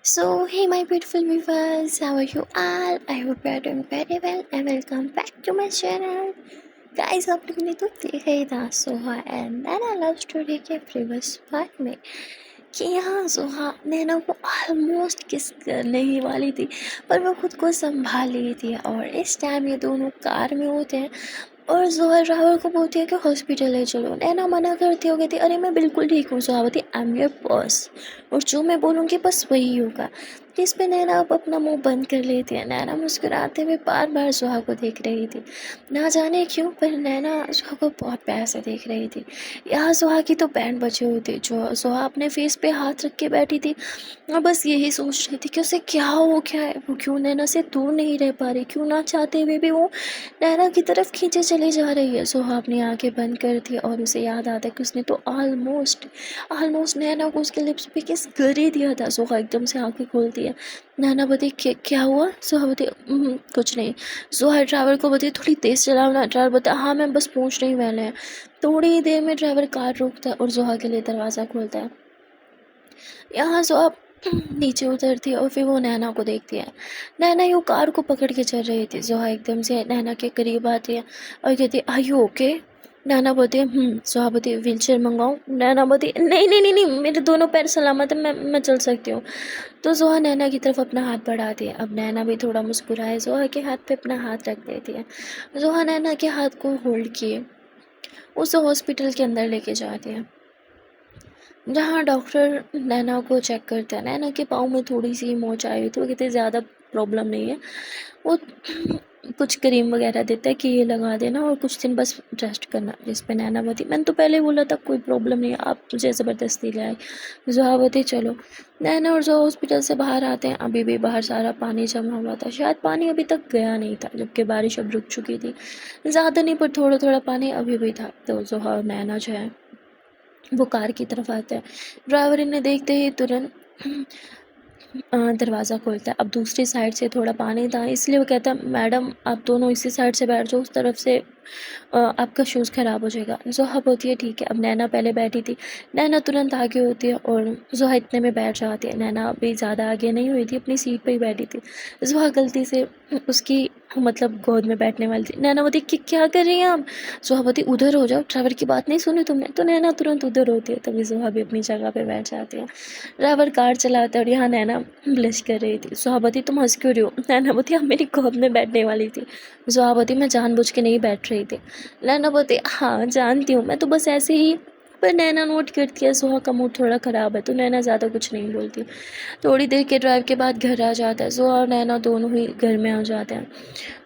So, hey, my beautiful viewers, how are you all? I hope you are doing very well and welcome back to my channel. Guys, आप लोगों ने तो देखा ही था Soha and Naina love story के previous part में कि यहाँ सोहा नैना को ऑलमोस्ट किस करने ही वाली थी, पर वो खुद को संभाल ली थी। और इस टाइम ये दोनों कार में होते हैं और जोहर रावल को बोलती है कि हॉस्पिटल ले चलो। नैना मना करती हो गई थी, अरे मैं बिल्कुल ठीक हूँ सोहावती, आई एम योर बॉस और जो मैं बोलूँगी बस वही होगा। जिस पे नैना अब अपना मुंह बंद कर लेती है। नैना मुस्कुराते हुए बार बार सुहा को देख रही थी, ना जाने क्यों, पर नैना सुहा को बहुत प्यार से देख रही थी। यहाँ सुहा की तो बैंड बजी हुई थी, जो सुहा अपने फेस पे हाथ रख के बैठी थी और बस यही सोच रही थी कि उसे क्या हो गया है, वो क्यों नैना से दूर नहीं रह पा रही, क्यों ना चाहते हुए भी वो नैना की तरफ खींचे चली जा रही है। सुहा अपनी आंखें बंद कर थी और उसे याद आता कि उसने तो ऑलमोस्ट ऑलमोस्ट नैना को उसके लिप्स पे किस कर ही दिया था। सुहा एकदम से आंखें खोलती है। नैना बताई क्या हुआ? सुहा बताई कुछ नहीं। सुहा ड्राइवर को बताई थोड़ी तेज़ चलाओ ना। ड्राइवर बताया हाँ मैं बस पूछ रही मैंने है। थोड़ी देर में ड्राइवर कार रोकता है और सुहा के लिए दरवाज़ा खोलता है। यहाँ सुहा नीचे उतरती है और फिर वो नैना को देखती है। नैना यूँ कार को पकड़ के चल रही थी। सुहा एकदम से नैना के करीब आती है और कहती है आर यू ओके? नैना बोलती है सुहा बोलती है व्हील चेयर मंगाऊँ? नैना बोलती है नहीं नहीं नहीं नहीं, मेरे दोनों पैर सलामत है, मैं चल सकती हूँ। तो सुहा नैना की तरफ अपना हाथ बढ़ाती है। अब नैना भी थोड़ा मुस्कुराए सुहा के हाथ पे अपना हाथ रख देती है। सुहा नैना के हाथ को होल्ड किए उसे हॉस्पिटल के अंदर लेके जाती है, जहाँ डॉक्टर नैना को चेक करता है। नैना के पाँव में थोड़ी सी मोच आई हुई थी, वो कहते ज़्यादा प्रॉब्लम नहीं है। वो कुछ क्रीम वगैरह देता है कि ये लगा देना और कुछ दिन बस रेस्ट करना। जिस पे नैना बोती मैंने तो पहले बोला था कोई प्रॉब्लम नहीं है, आप मुझे ज़बरदस्ती ले आए। ज़ुहा बोती चलो। नैना और ज़ुहा हॉस्पिटल से बाहर आते हैं। अभी भी बाहर सारा पानी जमा हुआ था, शायद पानी अभी तक गया नहीं था, जबकि बारिश अब रुक चुकी थी। ज़्यादा नहीं पर थोड़ा थोड़ा पानी अभी भी था। तो ज़ुहा और नैना जो है वो कार की तरफ आता है। ड्राइवर इन्हें देखते ही तुरंत दरवाज़ा खोलता है। अब दूसरी साइड से थोड़ा पानी था, इसलिए वो कहता है मैडम आप दोनों इसी साइड से बैठ जाओ, उस तरफ से आपका शूज़ ख़राब हो जाएगा। ज़ोहा बोलती है ठीक है। अब नैना पहले बैठी थी, नैना तुरंत आगे होती है और ज़ोहा इतने में बैठ जाती है। नैना अभी ज़्यादा आगे नहीं हुई थी, अपनी सीट पे ही बैठी थी। ज़ोहा गलती से उसकी मतलब गोद में बैठने वाली थी। नैना बोलती कि क्या कर रही हैं आप? ज़ोहा बोलती उधर हो जाओ, ड्राइवर की बात नहीं सुनी तुमने? तो नैना तुरंत उधर होती है, तभी ज़ोहा भी अपनी जगह पे बैठ जाती है। ड्राइवर कार चलाता है और यहाँ नैना ब्लश कर रही थी। ज़ोहा बोलती तुम हँस क्यों रही हो? नैना बोलती आप मेरी गोद में बैठने वाली थी। ज़ोहा बोलती मैं जानबूझ के नहीं बैठ रही थी। नैना बोलती हाँ जानती हूँ, मैं तो बस ऐसे ही। पर नैना नोट करती है ज़ोहा का मूड थोड़ा ख़राब है, तो नैना ज़्यादा कुछ नहीं बोलती। थोड़ी देर के ड्राइव के बाद घर आ जाता है। ज़ोहा और नैना दोनों ही घर में आ जाते हैं।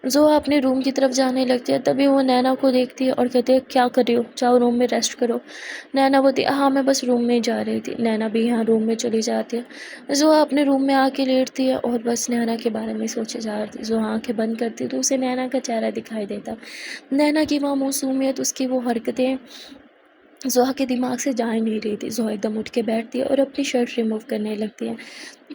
ज़ोहा अपने रूम की तरफ जाने लगती है, तभी वो नैना को देखती है और कहती है क्या कर रही हो, जाओ रूम में रेस्ट करो। नैना बोलती हाँ मैं बस रूम में ही जा रही थी। नैना भी यहाँ रूम में चली जाती है। ज़ोहा अपने रूम में आके लेटती है और बस नैना के बारे में सोचे जा रही थी। ज़ोहा आँखें बंद करती तो उसे नैना का चेहरा दिखाई देता। नैना की वो मासूमियत, उसकी वो हरकतें ज़ोहा के दिमाग से जा ही नहीं रही थी। ज़ोहा एकदम उठ के बैठती है और अपनी शर्ट रिमूव करने लगती है।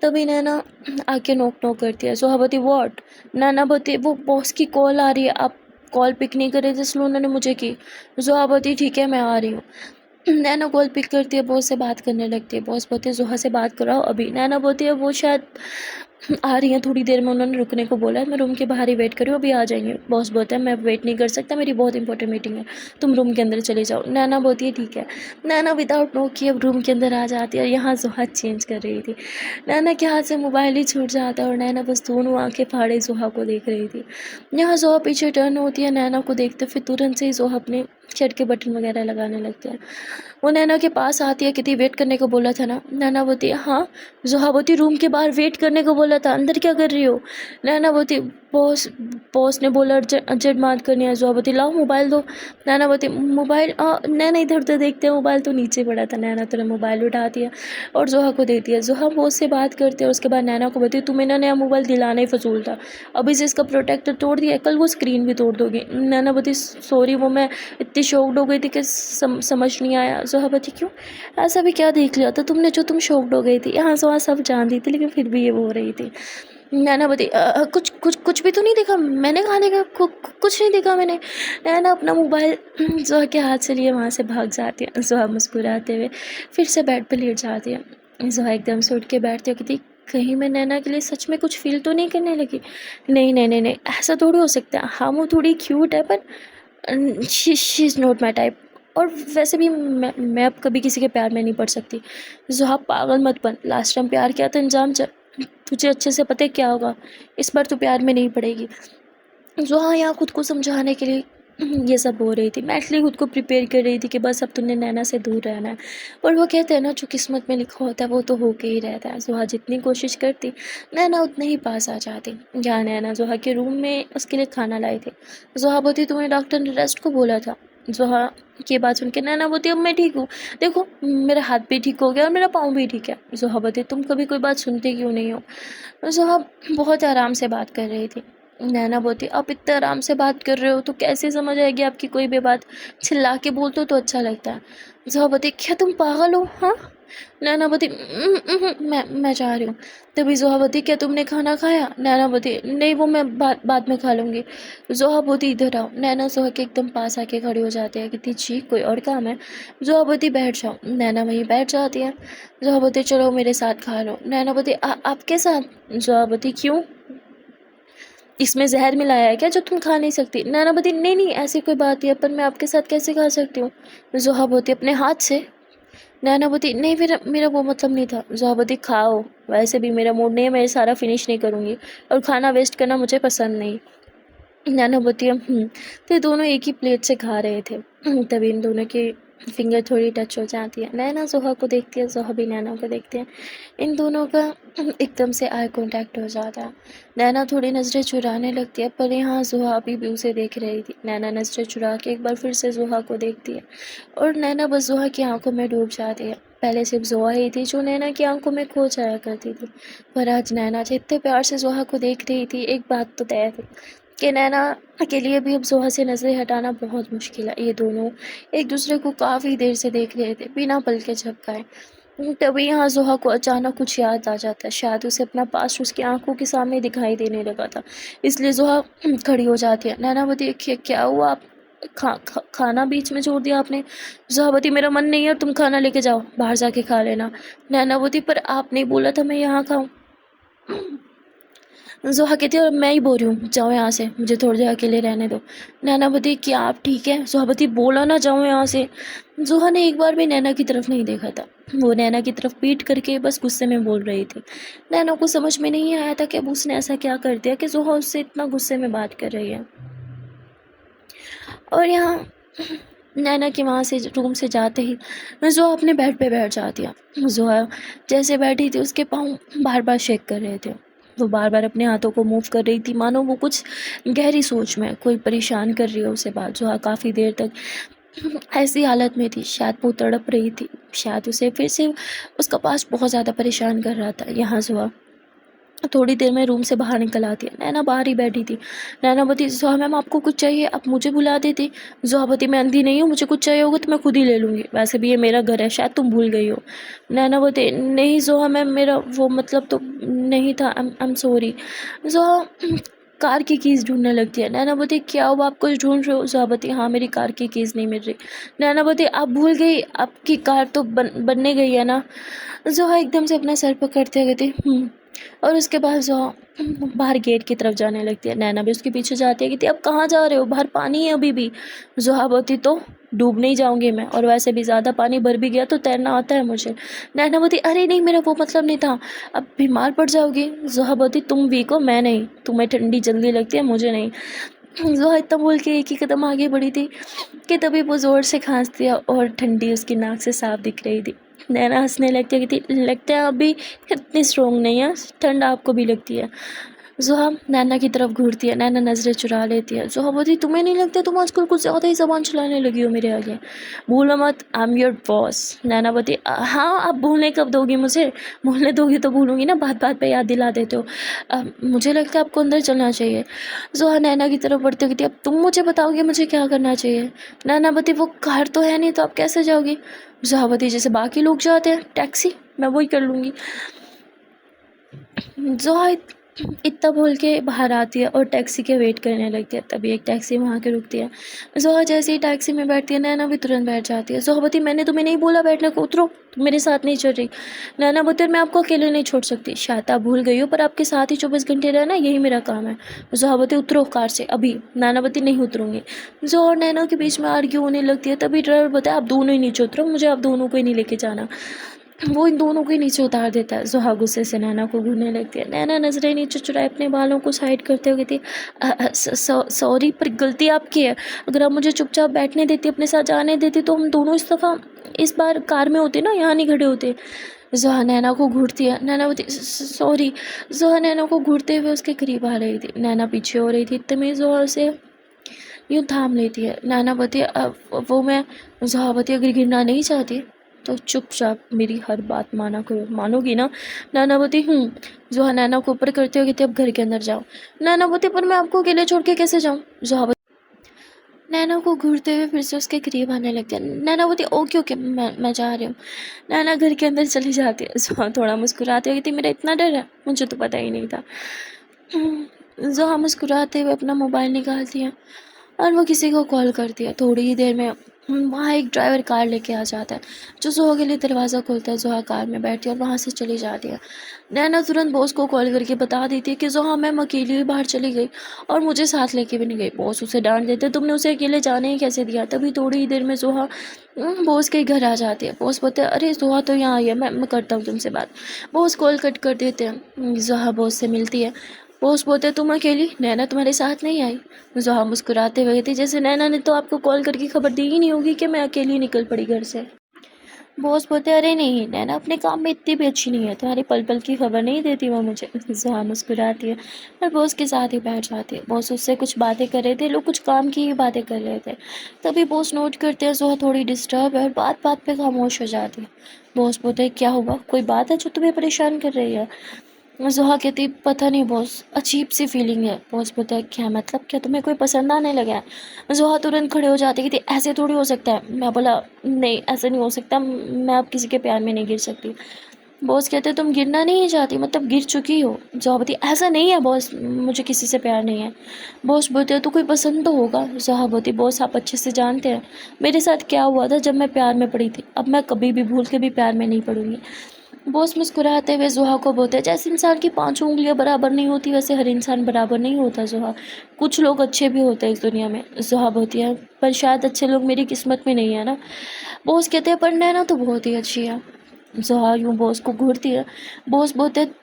तभी नैना आके नॉक नॉक करती है। ज़ोहा बोलती व्हाट? नैना बोलती वो बॉस की कॉल आ रही है, आप कॉल पिक नहीं कर रहे थे इसलिए उन्होंने मुझे की। ज़ोहा बोलती ठीक है मैं आ रही हूँ। नैना कॉल पिक करती है, बॉस से बात करने लगती है। बॉस बोलते हैं ज़ोहा से बात कराओ अभी। नैना बोलती है वो शायद आ रही हैं, थोड़ी देर में उन्होंने रुकने को बोला है, मैं रूम के बाहर ही वेट कर रही हूँ, अभी आ जाएंगे। बॉस बोलता है मैं वेट नहीं कर सकता, मेरी बहुत इंपॉर्टेंट मीटिंग है, तुम रूम के अंदर चले जाओ। नैना बोलती है ठीक है। नैना विदाउट नो किए अब रूम के अंदर आ जाती है और यहाँ ज़ोहा चेंज कर रही थी। नैना के हाथ से मोबाइल ही छूट जाता है और नैना बस दोनों आंखें फाड़े ज़ोहा को देख रही थी। यहाँ ज़ोहा पीछे टर्न होती है नैना को देखते, फिर तुरंत से ही ज़ोहा अपने शर्ट के बटन वगैरह लगाने लगते हैं। वो नैना के पास आती है, कहती वेट करने को बोला था ना? नैना बोलती है हाँ। ज़ोहा बोलती रूम के बाहर वेट करने को बोला था, अंदर क्या कर रही हो? नैना बोलती बॉस बॉस ने बोला अर्जेंट बात करनी है। ज़ोहा बोलती लाओ मोबाइल दो। नैना बोलती मोबाइल नैना इधर उधर देखते हैं, मोबाइल तो नीचे पड़ा था। नैना तुरंत मोबाइल उठाती है और ज़ोहा को देती है। ज़ोहा बॉस से बात करते हैं, उसके बाद नैना को बोलती तुम्हें ना नया मोबाइल दिलाना ही फजूल था, अभी से इसका प्रोटेक्टर तोड़ दिया, कल वो स्क्रीन भी तोड़ दोगे। नैना बोलती सॉरी, वो मैं इतनी शॉक्ड हो गई थी कि समझ नहीं आया। ज़ोहा बोलती क्यों, ऐसा भी क्या देख लिया था तुमने जो तुम शॉक्ड हो गई थी? यहाँ ज़ोहा सब जानती थी लेकिन फिर भी ये बोल रही थी। नैना बोलती कुछ कुछ कुछ भी तो नहीं देखा मैंने, खाने का कुछ नहीं देखा मैंने। नैना अपना मोबाइल ज़ोहा के हाथ से लिए वहाँ से भाग जाती है। ज़ोहा मुस्कुराते हुए फिर से बेड पर लेट जाती है। ज़ोहा एकदम से उठ के बैठती है, कहती कहीं मैं नैना के लिए सच में कुछ फ़ील तो नहीं करने लगी? नहीं, नहीं, नहीं, नहीं, ऐसा थोड़ी हो सकता है। हाँ, वो थोड़ी क्यूट है पर she is not my type. और वैसे भी मैं अब कभी किसी के प्यार में नहीं पड़ सकती। ज़ुहा पागल मत बन, लास्ट टाइम प्यार किया था अंजाम तुझे अच्छे से पता है क्या होगा। इस बार तू प्यार में नहीं पड़ेगी। जो हाँ, यहाँ खुद को समझाने के लिए ये सब हो रही थी। मैं इसलिए खुद को प्रिपेयर कर रही थी कि बस अब तूने नैना से दूर रहना है। पर वो कहते हैं ना, जो किस्मत में लिखा होता है वो तो होके ही रहता है। ज़ुहा जितनी कोशिश करती, नैना उतने ही पास आ जाती। यहाँ नैना ज़ुहा के रूम में उसके लिए खाना लाए थे। ज़ुहा बोलती तुम्हें डॉक्टर ने रेस्ट को बोला था। ज़ुहा की बात सुन के नैना बोलती अब मैं ठीक हूँ। देखो मेरा हाथ भी ठीक हो गया और मेरा पाँव भी ठीक है। ज़ुहा बोलती तुम कभी कोई बात सुनते क्यों नहीं हो। ज़ुहा बहुत आराम से बात कर रही थी। नैना बोलती आप इतने आराम से बात कर रहे हो तो कैसे समझ आएगी आपकी कोई भी बात। चिल्ला के बोलते हो तो अच्छा लगता है। ज़ुहा बोलती क्या तुम पागल हो हाँ। नैना बोलती मैं जा रही हूँ। तभी ज़ुहा बोलती क्या तुमने खाना खाया। नैना बोलती नहीं वो मैं बाद में खा लूँगी। ज़ुहा बोलती इधर आओ। नैना ज़ुहा के एकदम पास आके खड़ी हो जाती है, कहती जी कोई और काम है। ज़ुहा बोलती बैठ जाओ। नैना वहीं बैठ जाती है। ज़ुहा बोलती चलो मेरे साथ खा लो। नैना बोलती आपके साथ। ज़ुहा बोलती क्यों, इसमें ज़हर मिलाया है क्या जो तुम खा नहीं सकती। नैना बोलती नहीं नहीं ऐसी कोई बात नहीं है, पर मैं आपके साथ कैसे खा सकती हूँ। ज़ुहा बोलती अपने हाथ से। नैना बोलती नहीं मेरा मेरा वो मतलब नहीं था। ज़ुहा बोलती खाओ, वैसे भी मेरा मूड नहीं है, मैं सारा फिनिश नहीं करूँगी और खाना वेस्ट करना मुझे पसंद नहीं। नैना बोलती है तो ये दोनों एक ही प्लेट से खा रहे थे। तभी इन दोनों की फिंगर थोड़ी टच हो जाती है। नैना ज़ुहा को देखती है, ज़ुहा भी नैना को देखती है। इन दोनों का एकदम से आई कांटेक्ट हो जाता है। नैना थोड़ी नज़रें चुराने लगती है, पर यहाँ ज़ुहा अभी भी उसे देख रही थी। नैना नज़रें चुरा के एक बार फिर से ज़ुहा को देखती है और नैना बस ज़ुहा की आंखों में डूब जाती है। पहले सिर्फ ज़ुहा ही थी जो नैना की आंखों में खो जाया करती थी, पर आज नैना जितने प्यार से ज़ुहा को देख रही थी, एक बात तो तय थी कि नैना के लिए भी अब ज़ुहा से नज़रें हटाना बहुत मुश्किल है। ये दोनों एक दूसरे को काफ़ी देर से देख रहे थे, बिना पलके झपकाए। तभी यहाँ ज़ुहा को अचानक कुछ याद आ जाता है। शायद उसे अपना पास्ट उसकी आंखों के सामने दिखाई देने लगा था, इसलिए ज़ुहा खड़ी हो जाती है। नैना बोलती क्या हुआ, आप खाना बीच में छोड़ दिया आपने। ज़ुहा बोलती मेरा मन नहीं है, तुम खाना लेके जाओ, बाहर जाके खा लेना। नैना बोलती पर आपने बोला था मैं यहाँ खाऊँ। ज़ुहा कहती है और मैं ही बोल रही हूँ जाओ यहाँ से, मुझे थोड़ी देर अकेले रहने दो। नैना बोलती क्या आप ठीक है। ज़ुहा बोलती बोला ना जाओ यहाँ से। ज़ुहा ने एक बार भी नैना की तरफ नहीं देखा था, वो नैना की तरफ पीट करके बस गुस्से में बोल रही थी। नैना को समझ में नहीं आया था कि अब उसने ऐसा क्या कर दिया कि ज़ुहा उससे इतना गुस्से में बात कर रही है। और यहाँ नैना के वहाँ से रूम से जाते ही ज़ुहा अपने बेड पे बैठ जाती है। ज़ुहा जैसे बैठी थी उसके पाँव बार बार शेक कर रहे थे। वो बार बार अपने हाथों को मूव कर रही थी, मानो वो कुछ गहरी सोच में, कोई परेशान कर रही है उसे बात। ज़ुहा काफ़ी देर तक ऐसी हालत में थी, शायद वो तड़प रही थी, शायद उसे फिर से उसका पास बहुत ज़्यादा परेशान कर रहा था। यहाँ ज़ुहा थोड़ी देर में रूम से बाहर निकल आती है। नैना बाहर ही बैठी थी। नैना बोलती ज़ुहा मैम आपको कुछ चाहिए, आप मुझे बुला देती। ज़ुहा बोलती मैं अंधी नहीं हूँ, मुझे कुछ चाहिए होगा तो मैं खुद ही ले लूँगी, वैसे भी ये मेरा घर है, शायद तुम भूल गई हो। नैना बोलती नहीं ज़ुहा मैम, मेरा वो मतलब तो नहीं था, I am sorry. Zuha car की कीज़ ढूंढने लगती है। नैना बोलती क्या हुआ, आप कुछ ढूंढ रहे हो। ज़ुहा बोलती हाँ मेरी कार की कीज़ नहीं मिल रही। नैना बोलती आप भूल गई, आपकी कार तो बनने गई है ना। ज़ुहा एकदम से अपना सर पकड़ते हुए कहती और उसके बाद ज़ुहा बाहर गेट की तरफ जाने लगती है। नैना भी उसके पीछे जाती है, कहती अब कहाँ जा रहे हो, बाहर पानी है अभी भी। ज़ुहा बोलती तो डूब नहीं जाऊंगी मैं, और वैसे भी ज़्यादा पानी भर भी गया तो तैरना आता है मुझे। नैना बोलती अरे नहीं मेरा वो मतलब नहीं था, अब बीमार पड़ जाओगी। ज़ुहा बोलती तुम वीक हो, मैं नहीं, तुम्हें ठंडी जल्दी लगती है, मुझे नहीं। ज़ुहा इतना बोल के एक ही कदम आगे बढ़ी थी कि तभी वो ज़ोर से खांस दिया और ठंडी उसकी नाक से साफ दिख रही थी। नैना हंसने लगती है, कहती लगता है अभी इतनी स्ट्रोंग नहीं है, ठंड आपको भी लगती है। ज़ुहा नैना की तरफ घूरती है, नैना नज़रें चुरा लेती है। ज़ुहा बोलती तुम्हें नहीं लगता तुम आजकल कुछ ज़्यादा ही ज़बान चलाने लगी हो मेरे आगे, भूलो मत आई एम योर बॉस। नैना बोलती हाँ आप भूलने कब दोगी मुझे, भूलने दोगी तो भूलूंगी ना, बात बात पे याद दिला देते हो। मुझे लगता है आपको अंदर चलना चाहिए। ज़ुहा नैना की तरफ बढ़ती कहती अब तुम मुझे बताओगे मुझे क्या करना चाहिए। नैना बोलती वो कार तो है नहीं तो आप कैसे जाओगी। ज़ुहा बोलती जैसे बाकी लोग जाते हैं टैक्सी, मैं वही कर लूँगी। ज़ुहा इतना बोल के बाहर आती है और टैक्सी के वेट करने लगती है। तभी एक टैक्सी वहाँ के रुकती है। ज़ोहा जैसे ही टैक्सी में बैठती है, नैना भी तुरंत बैठ जाती है। ज़ोहा बोलती है, मैंने तुम्हें नहीं बोला बैठने को, उतरो, तुम मेरे साथ नहीं चल रही। नैना बोलती है, मैं आपको अकेले नहीं छोड़ सकती, शायद आप भूल गई हो, पर आपके साथ ही 24 घंटे रहना यही मेरा काम है। ज़ोहा बोलती है, उतरो कार से अभी। नैना बोलती नहीं उतरूँगी। ज़ोहा और नैना के बीच में आर्ग्यू होने लगती है। तभी ड्राइवर बोलता है, आप दोनों ही नीचे उतरो, मुझे आप दोनों को ही नहीं लेके जाना। वो इन दोनों को ही नीचे उतार देता है। ज़ोहा गुस्से से नैना को घूरने लगती है। नैना नज़रें नीचे चुराए अपने बालों को साइड करते हुए कहती है, सॉरी, पर गलती आपकी है। अगर आप मुझे चुपचाप बैठने देती, अपने साथ जाने देती, तो हम दोनों इस बार कार में होते ना, यहाँ नहीं खड़े होते। ज़ोहा नैना को घूरती है। नैना बोलती सॉरी। ज़ोहा नैना को घूरते हुए उसके करीब आ रही थी। नैना पीछे हो रही थी। तभी ज़ोहा उसे यूँ थाम लेती है। नैना बोलती है, वो मैं ज़ोहा बोलती है, अगर गिरना नहीं चाहती तो चुपचाप मेरी हर बात माना करो, मानोगी ना? नैना बोलती ज़ोहा नैना को ऊपर करते हुए कहती, अब घर के अंदर जाओ। नैना बोलती, पर मैं आपको अकेले छोड़ के कैसे जाऊँ? ज़ोहा नैना को घूरते हुए फिर से उसके करीब आने लगती है। नैना बोलती, ओके ओके, मैं जा रही हूँ। नैना घर के अंदर चली जाती है। ज़ोहा थोड़ा मुस्कुराती हुई कहती, मेरा इतना डर है, मुझे तो पता ही नहीं था। ज़ोहा मुस्कुराते हुए अपना मोबाइल निकालती है और वो किसी को कॉल करती है। थोड़ी ही देर में वहाँ एक ड्राइवर कार लेके आ जाता है, जो ज़ोहा के लिए दरवाज़ा खोलता है। ज़ोहा कार में बैठती है और वहाँ से चली जाती है। नैना तुरंत बॉस को कॉल करके बता देती है कि ज़ोहा मैम अकेली ही बाहर चली गई और मुझे साथ लेके भी नहीं गई। बॉस उसे डांट देते, तुमने उसे अकेले जाने ही कैसे दिया? तभी थोड़ी ही देर में ज़ोहा बॉस के घर आ जाती है। बॉस बोलते हैं, अरे ज़ोहा तो यहाँ आई है, मैं करता हूँ तुमसे बात। बॉस कॉल कट कर देते हैं। ज़ोहा बॉस से मिलती है। बॉस बोलते, तुम अकेली, नैना तुम्हारे साथ नहीं आई? ज़ोहा मुस्कुराते हुए थी, जैसे नैना ने तो आपको कॉल करके खबर दी ही नहीं होगी कि मैं अकेली निकल पड़ी घर से। बॉस बोलते, अरे नहीं, नैना अपने काम में इतनी भी अच्छी नहीं है, तुम्हारी पल पल की खबर नहीं देती वो मुझे। ज़ोहा मुस्कुराती है और बॉस के साथ ही बैठ जाती है। बॉस उससे कुछ बातें कर रहे थे, लोग कुछ काम की ही बातें कर रहे थे। तभी बॉस नोट करते हैं ज़ोहा थोड़ी डिस्टर्ब है और बात बात पे खामोश हो जाती है। बॉस बोलते हैं, क्या हुआ, कोई बात है जो तुम्हें परेशान कर रही है? ज़ोहा कहती, पता नहीं बॉस, अजीब सी फीलिंग है। बॉस बोलता है, क्या मतलब, क्या तुम्हें कोई पसंद आने लगा है? ज़ोहा तुरंत खड़े हो जाती, कहती, ऐसे थोड़ी हो सकता है। मैं बोला, नहीं ऐसा नहीं हो सकता, मैं अब किसी के प्यार में नहीं गिर सकती। बॉस कहते, तुम गिरना नहीं चाहती, मतलब गिर चुकी हो? ज़ोहा बोलती, ऐसा नहीं है बॉस, मुझे किसी से प्यार नहीं है। बॉस बोलते, तो कोई पसंद तो होगा? ज़ोहा बोलती, बॉस आप अच्छे से जानते हैं मेरे साथ क्या हुआ था जब मैं प्यार में पड़ी थी। अब मैं कभी भी भूल के भी प्यार में नहीं पड़ूंगी। बॉस मुस्कुराते हुए ज़ोहा को बोलते हैं, जैसे इंसान की 5 उंगलियां बराबर नहीं होती, वैसे हर इंसान बराबर नहीं होता ज़ोहा। कुछ लोग अच्छे भी होते हैं इस दुनिया में। ज़ोहा बोलती है, पर शायद अच्छे लोग मेरी किस्मत में नहीं है ना। बॉस कहते हैं, पर नैना तो बहुत ही अच्छी है। ज़ोहा यूँ बॉस को घूरती है। बॉस बोलते हैं,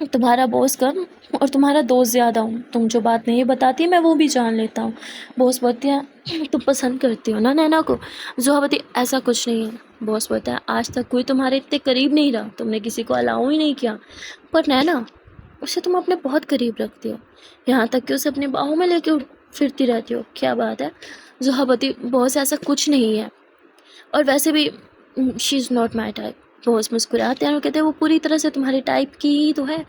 तुम्हारा बॉस कम और तुम्हारा दोस्त ज़्यादा हूँ, तुम जो बात नहीं बताती मैं वो भी जान लेता हूँ। बॉस बोलती है, तुम पसंद करती हो ना नैना को? ज़ोहा बोलती, ऐसा कुछ नहीं है। बॉस बोलता है, आज तक कोई तुम्हारे इतने करीब नहीं रहा, तुमने किसी को अलाउ ही नहीं किया, पर नैना, उसे तुम अपने बहुत करीब रखती हो, यहाँ तक कि उसे अपने बाहों में लेके फिरती रहती हो, क्या बात है? ज़ोहा बोलती, बॉस ऐसा कुछ नहीं है, और वैसे भी she is not my type. Boss मुस्कुराते हैं और कहते हैं, वो पूरी तरह से तुम्हारे टाइप की ही तो है।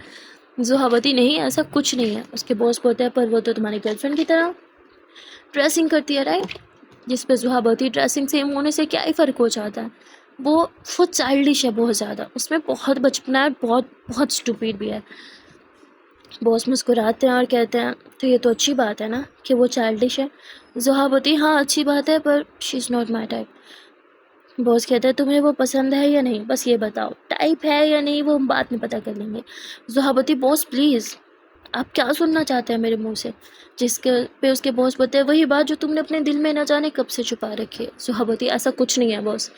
ज़ोहावती, नहीं ऐसा कुछ नहीं है। उसके बॉस बोलते हैं, पर वो तो तुम्हारी गर्लफ्रेंड की तरह ड्रेसिंग करती है, राइट? जिस पे ज़ोहावती, ड्रेसिंग सेम होने से क्या ही फ़र्क हो जाता है? वो चाइल्डिश है बहुत ज़्यादा, उसमें बहुत बचपना है, बहुत बहुत स्टूपिड भी है। बॉस मुस्कुराते हैं और कहते हैं, तो ये तो अच्छी बात है ना कि वो चाइल्डिश है? ज़ोहावती, हाँ अच्छी बात है, पर she is not my type. Boss कहता है, तुम्हें वो पसंद है या नहीं, बस ये बताओ, टाइप है या नहीं वो हम बाद में पता कर लेंगे। ज़ोहाबती, बॉस प्लीज़, आप क्या सुनना चाहते हैं मेरे मुंह से? जिसके पे उसके बॉस बोलते हैं, वही बात जो तुमने अपने दिल में न जाने कब से छुपा रखी है। ज़ोहाबती, ऐसा कुछ नहीं है बॉस,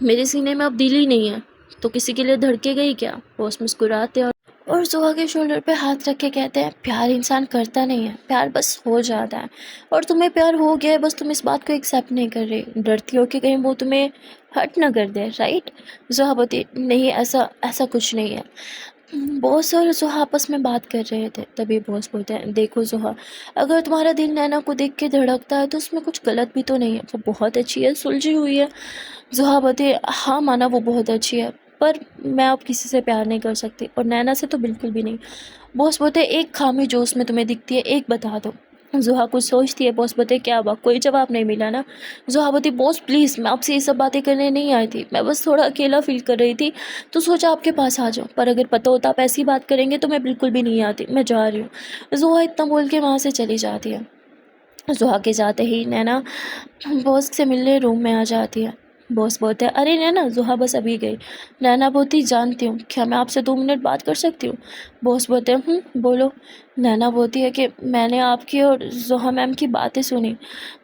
मेरे सीने में अब दिल ही नहीं है, तो किसी के लिए धड़के गई क्या? बॉस मुस्कुराते हैं और ज़ोहा के शोल्डर पे हाथ रख के कहते हैं, प्यार इंसान करता नहीं है, प्यार बस हो जाता है, और तुम्हें प्यार हो गया है, बस तुम इस बात को एक्सेप्ट नहीं कर रही, डरती हो कि कहीं वो तुम्हें हर्ट ना कर दे, राइट? ज़ोहा बोलती, नहीं ऐसा ऐसा कुछ नहीं है। बॉस और ज़ोहा आपस में बात कर रहे थे। तभी बॉस बोलते हैं, देखो ज़ोहा, अगर तुम्हारा दिल नैना को देख के धड़कता है तो उसमें कुछ गलत भी तो नहीं है, वो बहुत अच्छी है, सुलझी हुई है। ज़ोहा बोलती, हाँ माना वो बहुत अच्छी है, पर मैं अब किसी से प्यार नहीं कर सकती, और नैना से तो बिल्कुल भी नहीं। बॉस बोलते, एक खामी जो उसमें तुम्हें दिखती है, एक बता दो। ज़ुहा कुछ सोचती है, बॉस बोलते क्या हुआ, कोई जवाब नहीं मिला ना। ज़ुहा बोलती बॉस प्लीज़, मैं आपसे ये सब बातें करने नहीं आई थी, मैं बस थोड़ा अकेला फ़ील कर रही थी तो सोचा आपके पास आ जाऊँ, पर अगर पता होता आप ऐसी बात करेंगे तो मैं बिल्कुल भी नहीं आती, मैं जा रही हूँ। ज़ुहा इतना बोल के वहाँ से चली जाती है। ज़ुहा के जाते ही नैना बॉस से मिलने रूम में आ जाती है। बॉस बोलते हैं अरे नैना, ज़ुहा बस अभी गई। नैना बोलती जानती हूँ, क्या मैं आपसे 2 मिनट बात कर सकती हूँ? बॉस बोलते हैं बोलो। नैना बोलती है कि मैंने आपकी और ज़ुहा मैम की बातें सुनी।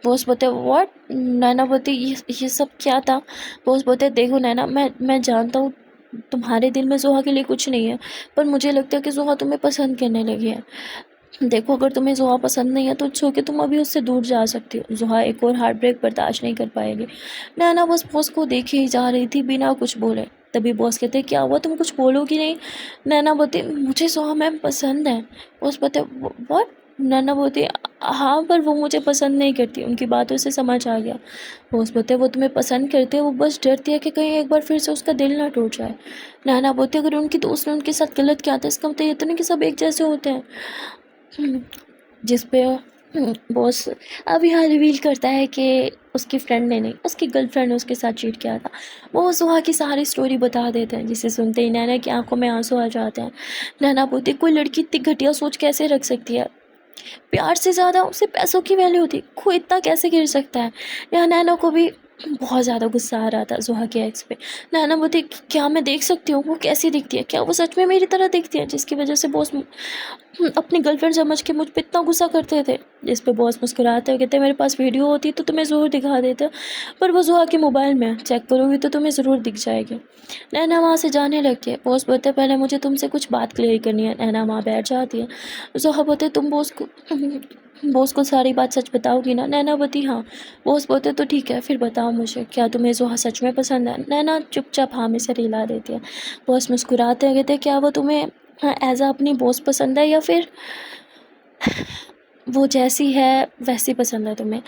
बॉस बोलते हैं व्हाट? नैना बोलती ये सब क्या था? बॉस बोलते हैं देखो नैना, मैं जानता हूँ तुम्हारे दिल में ज़ुहा के लिए कुछ नहीं है, पर मुझे लगता है कि ज़ुहा तुम्हें पसंद करने लगी है। देखो अगर तुम्हें ज़ुहा पसंद नहीं है तो इट्स ओके, तुम अभी उससे दूर जा सकती हो। ज़ुहा एक और हार्ट ब्रेक बर्दाश्त नहीं कर पाएगी। नैना बस बॉस को देखे ही जा रही थी बिना कुछ बोले। तभी बॉस कहते क्या हुआ, तुम कुछ बोलोगी नहीं? नैना बोलती मुझे ज़ुहा मैम पसंद है। बॉस बोलते व्हाट? नैना बोलती हाँ, पर वो मुझे पसंद नहीं करती, उनकी बातों से समझ आ गया। बॉस बोलते वो तुम्हें पसंद करते हैं, वो बस डरती है कि कहीं एक बार फिर से उसका दिल ना टूट जाए। नैना बोलती अगर उनकी दोस्त ने उनके साथ गलत किया था, इसका मतलब ये तो नहीं कि सब एक जैसे होते हैं। जिस पे बॉस अब यहाँ रिवील करता है कि उसकी फ्रेंड ने नहीं, उसकी गर्लफ्रेंड ने उसके साथ चीट किया था। वो सुहा की सारी स्टोरी बता देते हैं, जिसे सुनते ही नैना की आंखों में आंसू आ जाते हैं। नैना बोलती कोई लड़की इतनी घटिया सोच कैसे रख सकती है, प्यार से ज़्यादा उसे पैसों की वैल्यू होती, कोई इतना कैसे गिर सकता है। यहाँ नैना को भी बहुत ज़्यादा गुस्सा आ रहा था ज़ुहा के एक्स पे। नैना बोलती क्या मैं देख सकती हूँ वो कैसी दिखती है, क्या वो सच में मेरी तरह दिखती है, जिसकी वजह से बॉस अपनी गर्लफ्रेंड समझ के मुझ पे इतना गुस्सा करते थे। जिस पे बॉस मुस्कुराते हुए कहते मेरे पास वीडियो होती तो तुम्हें ज़रूर दिखा देता, पर वो ज़ुहा के मोबाइल में चेक करोगी तो तुम्हें ज़रूर दिख जाएगी। नैना वहाँ से जाने लगती है। बॉस बोलते पहले मुझे तुमसे कुछ बात क्लियर करनी है। नैना वहाँ बैठ जाती है। ज़ुहा बोलते तुम बॉस को सारी बात सच बताओगी ना? नैना बोलती हाँ। बॉस बोलते तो ठीक है, फिर बताओ मुझे, क्या तुम्हें ज़ुहा सच में पसंद है? नैना चुपचाप हाँ में सिर हिला देती है। बॉस मुस्कुराते हुए कहते क्या वो तुम्हें एज अ अपनी बॉस पसंद है या फिर वो जैसी है वैसी पसंद है तुम्हें?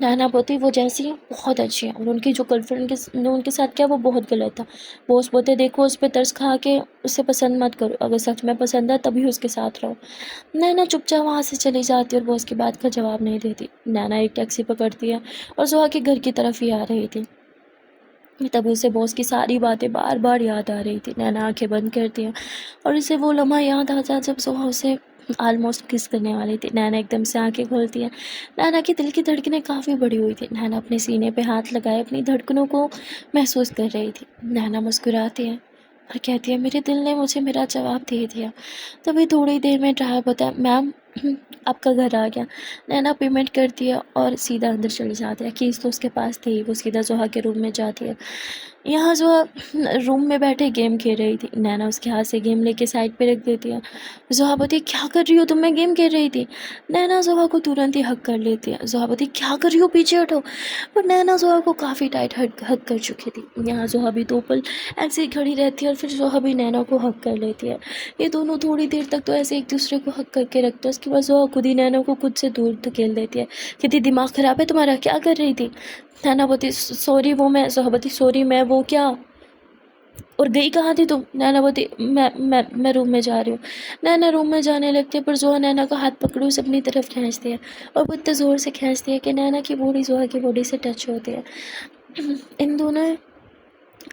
नैना बोलती वो जैसी है बहुत अच्छी है, और उनकी जो गर्लफ्रेंड के ने उनके साथ किया वो बहुत गलत था। बॉस बोलते देखो उस पर तरस खा के उसे पसंद मत करो, अगर सच में पसंद है तभी उसके साथ रहो। नैना चुपचाप वहाँ से चली जाती है और बॉस की बात का जवाब नहीं देती। नैना एक टैक्सी पकड़ती है और ज़ुहा के घर की तरफ ही आ रही थी। तब उसे बॉस की सारी बातें बार बार याद आ रही थी। नैना आंखें बंद करती है और उसे वो लम्हा याद आता जब ज़ुहा उसे ऑलमोस्ट किस करने वाली थी। नैना एकदम से आंखें खोलती है। नैना की दिल की धड़कनें काफ़ी बड़ी हुई थी। नैना अपने सीने पे हाथ लगाए अपनी धड़कनों को महसूस कर रही थी। नैना मुस्कुराती है और कहती है मेरे दिल ने मुझे मेरा जवाब दे दिया। तभी थोड़ी देर में ड्राइवर बताया मैम आपका घर आ गया। नैना पेमेंट करती है और सीधा अंदर चली जाती है। कीज़ तो उसके पास थी, वो सीधा ज़ुहा के रूम में जाती है। यहाँ ज़ुहा रूम में बैठे गेम खेल रही थी। नैना उसके हाथ से गेम लेके साइड पे रख देती है। ज़ुहा बोलती क्या कर रही हो तुम, मैं गेम खेल रही थी। नैना ज़ुहा को तुरंत ही हक कर लेती है। ज़ुहा बोलती क्या कर रही हो, पीछे हटो। पर नैना ज़ुहा को काफ़ी टाइट हक कर चुकी थी। यहाँ ज़ुहा भी 2 पल ऐसे ही खड़ी रहती है और फिर ज़ुहा भी नैना को हक कर लेती है। ये दोनों थोड़ी देर तक तो ऐसे एक दूसरे को हक करके रखते हैं। उसके बाद ज़ुहा खुद ही नैना को खुद से दूर धकेल देती है। कहती दिमाग ख़राब है तुम्हारा, क्या कर रही थी? नैना बोलती सॉरी वो मैं, ज़ुहा बोलती सॉरी मैं वो क्या, और गई कहाँ थी तुम? नैना बोलती मैं रूम में जा रही हूँ। नैना रूम में जाने लगती है पर ज़ुहा नैना का हाथ पकड़े उसे अपनी तरफ खींचती है और वो इतने ज़ोर से खींचती है कि नैना की बॉडी ज़ुहा की बॉडी से टच होती है। इन दोनों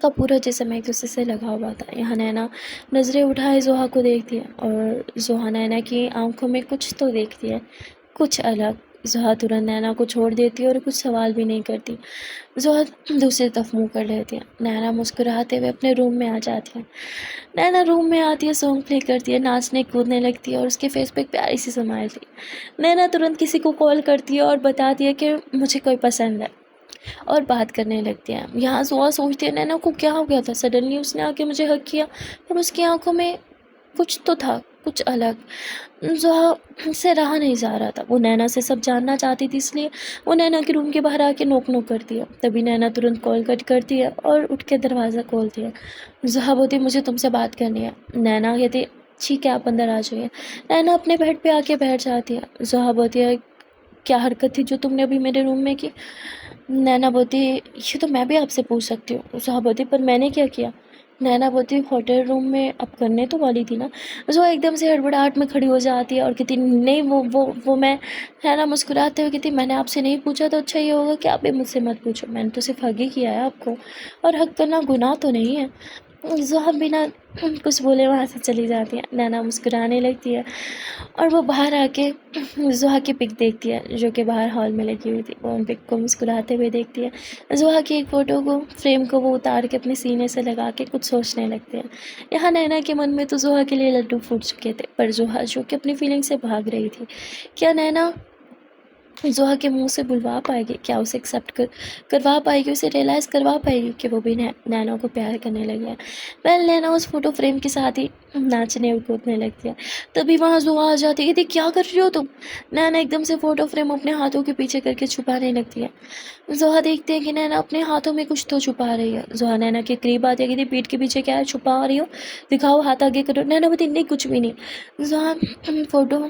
का पूरा जिस्म एक दूसरे से लगा हुआ था। यहाँ नैना नज़रें उठाए ज़ुहा को देखती है और ज़ुहा नैना की आंखों में कुछ तो देखती है, कुछ अलग। ज़ुहा तुरंत नैना को छोड़ देती है और कुछ सवाल भी नहीं करती। ज़ुहा दूसरी तरफ मुँह कर लेती है। नैना मुस्कुराते हुए अपने रूम में आ जाती है। नैना रूम में आती है, सॉन्ग प्ले करती है, नाचने कूदने लगती है और उसके फेस पे एक प्यारी सी स्माइल थी। नैना तुरंत किसी को कॉल करती है और बताती है कि मुझे कोई पसंद है, और बात करने लगती है। यहाँ ज़ुहा सोचती है नैना को क्या हो गया था, सडनली उसने आके मुझे हग किया, पर उसकी आंखों में कुछ तो था, कुछ अलग। ज़ुहा से रहा नहीं जा रहा था। वो नैना से सब जानना चाहती थी, इसलिए वो नैना के रूम के बाहर आके नोक नोक करती है। तभी नैना तुरंत कॉल कट करती है और उठ के दरवाज़ा खोलती है। ज़ुहा बोलती मुझे तुमसे बात करनी है। नैना कहती ठीक है आप अंदर आ जाइए। नैना अपने बेड पे आके बैठ जाती है। ज़ुहा बोलती है क्या हरकत थी जो तुमने अभी मेरे रूम में की? नैना बोलती ये तो मैं भी आपसे पूछ सकती हूँ। ज़ुहा बोलती पर मैंने क्या किया? नैना बोलती है होटल रूम में अब करने तो वाली थी ना। जो एकदम से हड़बड़ाहट में खड़ी हो जाती है और कहती नहीं वो मैं। नैना मुस्कुराते हुए कहती मैंने आपसे नहीं पूछा तो अच्छा ये होगा कि आप भी मुझसे मत पूछो, मैंने तो सिर्फ हग ही किया है आपको, और हक करना गुनाह तो नहीं है। ज़ोहा बिना कुछ बोले वहाँ से चली जाती है। नैना मुस्कुराने लगती है और वो बाहर आके ज़ोहा की पिक देखती है जो कि बाहर हॉल में लगी हुई थी। वो उन पिक को मुस्कुराते हुए देखती है। ज़ोहा की एक फ़ोटो को फ्रेम को वो उतार के अपने सीने से लगा के कुछ सोचने लगती है। यहाँ नैना के मन में तो ज़ोहा के लिए लड्डू फूट चुके थे, पर ज़ोहा जो कि अपनी फीलिंग से भाग रही थी। क्या नैना ज़ोहा के मुँह से बुलवा पाएगी? क्या उसे एक्सेप्ट करवा पाएगी, उसे रियलाइज़ करवा पाएगी कि वो भी नैना को प्यार करने लगी है? वेल नैना उस फ़ोटो फ्रेम के साथ ही नाचने और कूदने लगती है। तभी वहाँ ज़ोहा आ जाती है। कहती क्या कर रही हो तुम? नैना एकदम से फ़ोटो फ्रेम अपने हाथों के पीछे करके छुपाने लगती है। ज़ोहा देखती है कि नैना अपने हाथों में कुछ तो छुपा रही है। ज़ोहा नैना के करीब आती है। कहती पीठ के पीछे क्या है, छुपा रही हो? दिखाओ, हाथ आगे करो। नैना बोलती नहीं कुछ भी नहीं। ज़ोहा फ़ोटो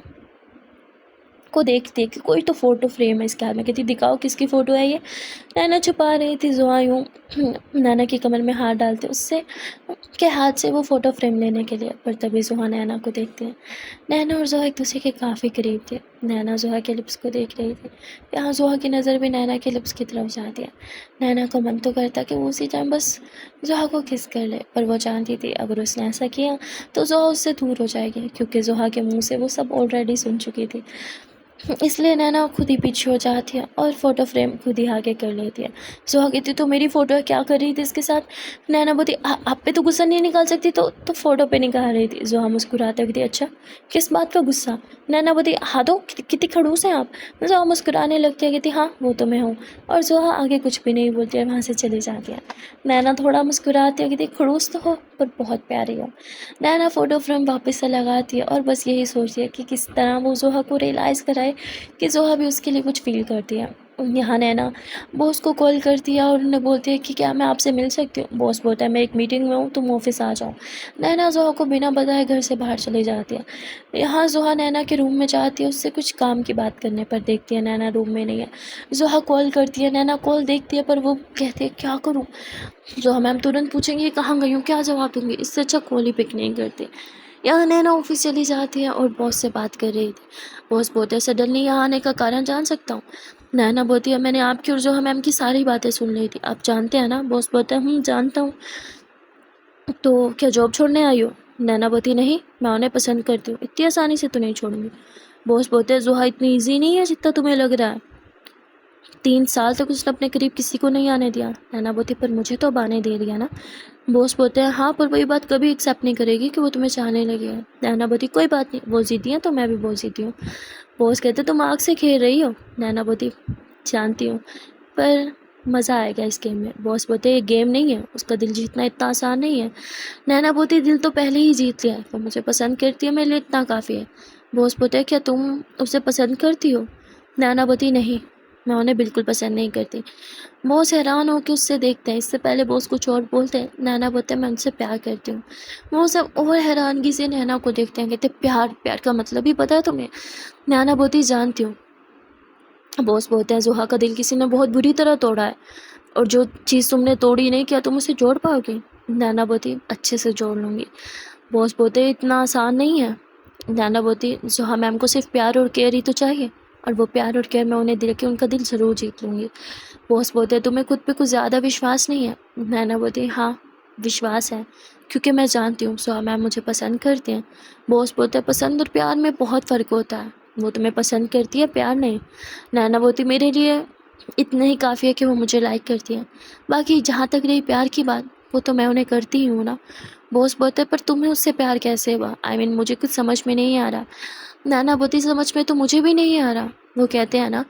को देखती है कि कोई तो फ़ोटो फ्रेम है इसके हाथ में। कहती दिखाओ किसकी फ़ोटो है ये? नैना छुपा रही थी। ज़ोहा यूँ नैना की कमर में हाथ डालते उससे के हाथ से वो फ़ोटो फ्रेम लेने के लिए, पर तभी ज़ोहा नैना को देखती है। नैना और ज़ोहा एक दूसरे के काफ़ी करीब थे। नैना ज़ोहा के लिप्स को देख रही थी। यहाँ ज़ोहा की नज़र भी नैना के लिप्स की तरफ जाती है। नैना को मन तो करता कि वो उसी टाइम बस ज़ोहा को किस कर ले, पर वो जानती थी अगर उसने ऐसा किया तो ज़ोहा उससे दूर हो जाएगी, क्योंकि ज़ोहा के मुँह से वो सब ऑलरेडी सुन चुकी थी। इसलिए नैना खुद ही पीछे हो जाती है और फ़ोटो फ्रेम खुद ही आगे कर लेती है। ज़ोहा कहती तो मेरी फ़ोटो है, क्या कर रही थी इसके साथ? नैना बोलती आप पे तो गुस्सा नहीं निकाल सकती तो फ़ोटो पे निकाल रही थी। ज़ोहा मुस्कुराते हुए कहती अच्छा किस बात का गुस्सा? नैना बोलती हाँ दो, कितनी खड़ूस हैं आप? ज़ोहा मुस्कुराने लगती है। कहती हाँ वो तो मैं हूँ। और ज़ोहा आगे कुछ भी नहीं बोलती है, वहाँ से चली जाती है। नैना थोड़ा मुस्कुराती है। कहती खड़ूस तो हो पर बहुत प्यारी हो। नैना फ़ोटो फ्रेम वापस से लगाती है और बस यही सोचती है कि किस तरह वो ज़ोहा को रियलाइज़ कराए कि ज़ोहा भी उसके लिए कुछ फ़ील करती है। यहाँ नैना बॉस को कॉल करती है और उन्हें बोलती है कि क्या मैं आपसे मिल सकती हूँ? बॉस बोलता है मैं एक मीटिंग में हूँ, तुम ऑफ़िस आ जाओ। नैना ज़ोहा को बिना बताए घर से बाहर चली जाती है। यहाँ ज़ोहा नैना के रूम में जाती है उससे कुछ काम की बात करने, पर देखती है नैना रूम में नहीं है। ज़ोहा कॉल करती है, नैना कॉल देखती है पर वो कहती है क्या करूँ? ज़ोहा मैम तुरंत पूछेंगी कहाँ गई हूँ, क्या जवाब दूँगी? इससे अच्छा कॉल ही पिक नहीं करती। यहाँ नैना ऑफिस चली जाती है और बॉस से बात कर रही थी। बॉस बोलते हैं सडनली यहाँ आने का कारण जान सकता हूँ? नैना बोलती है मैंने आपकी और ज़ोहा मैम की सारी बातें सुन ली थी, आप जानते हैं ना? बॉस बोलता है जानता हूँ। तो क्या जॉब छोड़ने आई हो? नैना बोलती नहीं, मैं उन्हें पसंद करती हूँ, इतनी आसानी से तो नहीं छोड़ूंगी। बॉस बोलते हैं ज़ोहा इतनी ईजी नहीं है जितना तुम्हें लग रहा है। 3 साल तक उसने अपने करीब किसी को नहीं आने दिया। नैना बोलती पर मुझे तो अब आने दे दिया ना। बॉस बोलते हैं हाँ पर वही बात कभी एक्सेप्ट नहीं करेगी कि वो तुम्हें चाहने लगे है। नैना बोलती कोई बात नहीं, वो ज़िद्दी है तो मैं भी बहुत ज़िद्दी हूँ। बॉस कहते तुम आग से खेल रही हो? नैना बोलती जानती हूँ पर मज़ा आएगा इस गेम में। बॉस बोलते ये गेम नहीं है, उसका दिल जीतना इतना आसान नहीं है। नैना बोलती दिल तो पहले ही जीत लिया है, वो मुझे पसंद करती है, मेरे लिए इतना काफ़ी है। बॉस बोलते हैं क्या तुम उसे पसंद करती हो? नैना बोलती नहीं, मैं उन्हें बिल्कुल पसंद नहीं करती। बॉस हैरान हो के उससे देखते हैं। इससे पहले बॉस कुछ और बोलते हैं। नैना बोलते हैं मैं उनसे प्यार करती हूँ। वो सब और हैरानगी से नैना को देखते हैं। कहते प्यार, प्यार का मतलब ही पता है तुम्हें? नैना बोलती जानती हूँ। बॉस बोलते हैं ज़ोहा का दिल किसी ने बहुत बुरी तरह तोड़ा है, और जो चीज़ तुमने तोड़ी नहीं, क्या तुम उसे जोड़ पाओगी? नैना बोलती अच्छे से जोड़ लूँगी। बॉस बोलते इतना आसान नहीं है। नैना बोलती ज़ोहा मैम को सिर्फ प्यार और केयर ही तो चाहिए, और वो प्यार और केयर मैं उन्हें दे के उनका दिल ज़रूर जीत लूँगी। बॉस बोलते तुम्हें खुद पे कुछ ज़्यादा विश्वास नहीं है? नैना बोलती हाँ विश्वास है, क्योंकि मैं जानती हूँ ज़ोहा मैम मुझे पसंद करती हैं। बॉस बोलते पसंद और प्यार में बहुत फ़र्क होता है, वो तुम्हें पसंद करती है, प्यार नहीं। नैना बोलती मेरे लिए इतना ही काफ़ी है कि वो मुझे लाइक करती है, बाकी जहाँ तक रही प्यार की बात, वो तो मैं उन्हें करती ही हूँ ना। बॉस बोलते पर तुम्हें उससे प्यार कैसे हुआ? मुझे कुछ समझ में नहीं आ रहा। नैना बोलती समझ में तो मुझे भी नहीं आ रहा। वो कहते हैं ना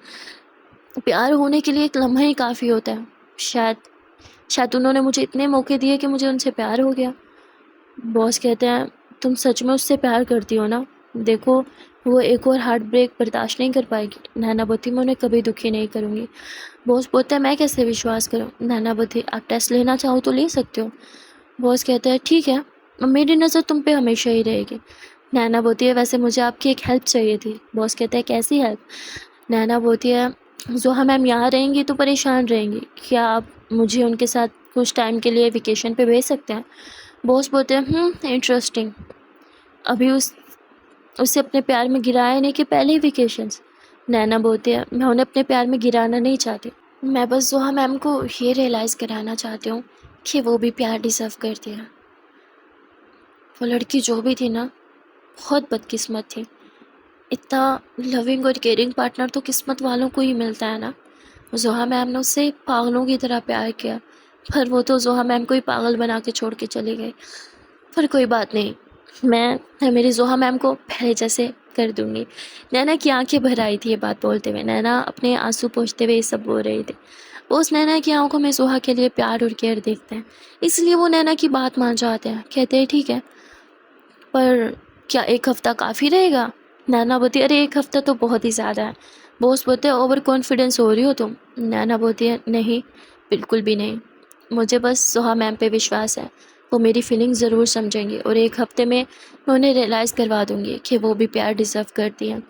प्यार होने के लिए एक लम्हा ही काफ़ी होता है। शायद शायद उन्होंने मुझे इतने मौके दिए कि मुझे उनसे प्यार हो गया। बॉस कहते हैं तुम सच में उससे प्यार करती हो ना? देखो वो एक और हार्ट ब्रेक बर्दाश्त नहीं कर पाएगी। नैना बोलती मैं उन्हें कभी दुखी नहीं करूँगी। बॉस बोलता है मैं कैसे विश्वास करूँ? नैना बोलती आप टेस्ट लेना चाहो तो ले सकते हो। बॉस कहता है ठीक है, मेरी नज़र तुम पे हमेशा ही रहेगी। नैना बोलती है वैसे मुझे आपकी एक हेल्प चाहिए थी। बॉस कहता है कैसी हेल्प? नैना बोलती है ज़ोहा मैम यहाँ रहेंगी तो परेशान रहेंगी, क्या आप मुझे उनके साथ कुछ टाइम के लिए वेकेशन पे भेज सकते हैं? बॉस बोलते हैं इंटरेस्टिंग। अभी उसे अपने प्यार में गिराया नहीं कि पहले ही वेकेशंस। नैना बोलते हैं मैं उन्हें अपने प्यार में गिराना नहीं चाहती, मैं बस जोहा मैम को ये रियलाइज़ कराना चाहती हूँ कि वो भी प्यार डिज़र्व करती है। वो लड़की जो भी थी ना, बहुत बदकिस्मत थी। इतना लविंग और केयरिंग पार्टनर तो किस्मत वालों को ही मिलता है ना। जोहा मैम ने उससे पागलों की तरह प्यार किया, पर वो तो जोहा मैम को ही पागल बना के छोड़ के चली गई। पर कोई बात नहीं, मैं मेरी जोहा मैम को पहले जैसे कर दूंगी। नैना की आंखें भर आई थी ये बात बोलते हुए। नैना अपने आंसू पोंछते हुए ये सब बोल रही थी। वो उस नैना की आंखों में जोहा के लिए प्यार और केयर देखते हैं, इसलिए वो नैना की बात मान जाते हैं। कहते हैं ठीक है, पर क्या 1 हफ़्ता काफ़ी रहेगा? नैना बोलती है अरे 1 हफ़्ता तो बहुत ही ज़्यादा है। बॉस बोलते हैं ओवर कॉन्फिडेंस हो रही हो तुम। नैना बोलती है नहीं, बिल्कुल भी नहीं, मुझे बस जोहा मैम पे विश्वास है। वो मेरी फीलिंग ज़रूर समझेंगी और 1 हफ़्ते में मैं उन्हें रियलाइज़ करवा दूँगी कि वो भी प्यार डिज़र्व करती हैं।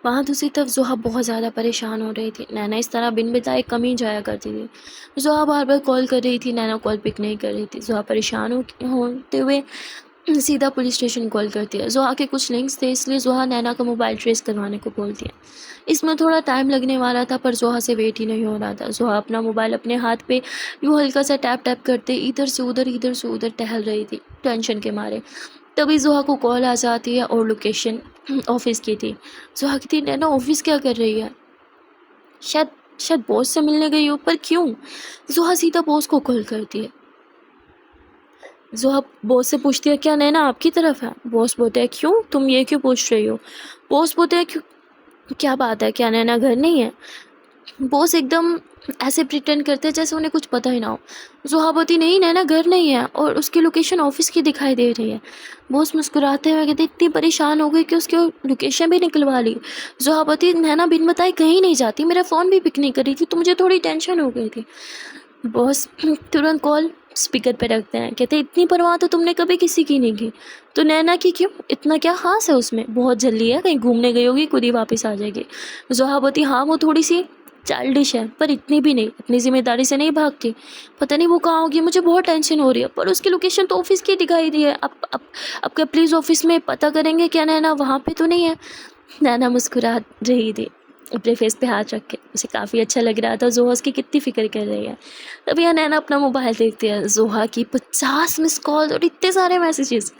वहाँ दूसरी तरफ जोहा बहुत ज़्यादा परेशान हो रही थी। नैना इस तरह बिन बताए कम ही जाया करती थी। जोहा बार-बार कॉल कर रही थी, नैना कॉल पिक नहीं कर रही थी। जोहा परेशान होते हुए सीधा पुलिस स्टेशन कॉल करती है। जोहा के कुछ लिंक्स थे, इसलिए जोहा नैना का मोबाइल ट्रेस करवाने को बोलती है। इसमें थोड़ा टाइम लगने वाला था, पर जोहा से वेट ही नहीं हो रहा था। जोहा अपना मोबाइल अपने हाथ पे यूँ हल्का सा टैप टैप करते इधर से उधर टहल रही थी टेंशन के मारे। तभी जोहा को कॉल आ जाती है और लोकेशन ऑफिस की थी। जोहा कहती है नैना ऑफिस क्या कर रही है? शायद शायद बॉस से मिलने गई हो, पर क्यों? जोहा सीधा बॉस को कॉल करती है। जोहा बॉस से पूछती है क्या नैना आपकी तरफ है? बॉस बोलते हैं क्यों, तुम ये क्यों पूछ रही हो? बॉस बोलते हैं क्यों, क्या बात है, क्या नैना घर नहीं है? बॉस एकदम ऐसे प्रिटेंड करते हैं जैसे उन्हें कुछ पता ही ना हो। जोहा बोलती नहीं नैना घर नहीं है और उसकी लोकेशन ऑफिस की दिखाई दे रही है। बॉस मुस्कुराते हुए कहते इतनी परेशान हो गई कि उसकी लोकेशन भी निकलवा ली। जोहा बोलती नैना बिन बताए कहीं नहीं जाती, मेरा फ़ोन भी पिक नहीं कर रही थी तो मुझे थोड़ी टेंशन हो गई थी। बॉस तुरंत कॉल स्पीकर पे रखते हैं। कहते इतनी परवाह तो तुमने कभी किसी की नहीं की, तो नैना की क्यों? इतना क्या खास है उसमें? बहुत जल्दी है, कहीं घूमने गई होगी, खुद ही वापस आ जाएगी। जोहा बोलती हाँ वो थोड़ी सी चाइल्डिश है, पर इतनी भी नहीं, अपनी जिम्मेदारी से नहीं भागती। पता नहीं वो कहाँ होगी, मुझे बहुत टेंशन हो रही है। पर उसकी लोकेशन तो ऑफिस की दिखाई दी है। अब क्या प्लीज़ ऑफिस में पता करेंगे क्या नैना वहाँ पे तो नहीं है? नैना मुस्कुरा रही थी अपने फेस पे हाथ रख के। उसे काफ़ी अच्छा लग रहा था जोहा उसकी कितनी फ़िक्र कर रही है। तभी यहाँ नैना अपना मोबाइल देखती है। जोहा की 50 मिस कॉल और इतने सारे मैसेजेस।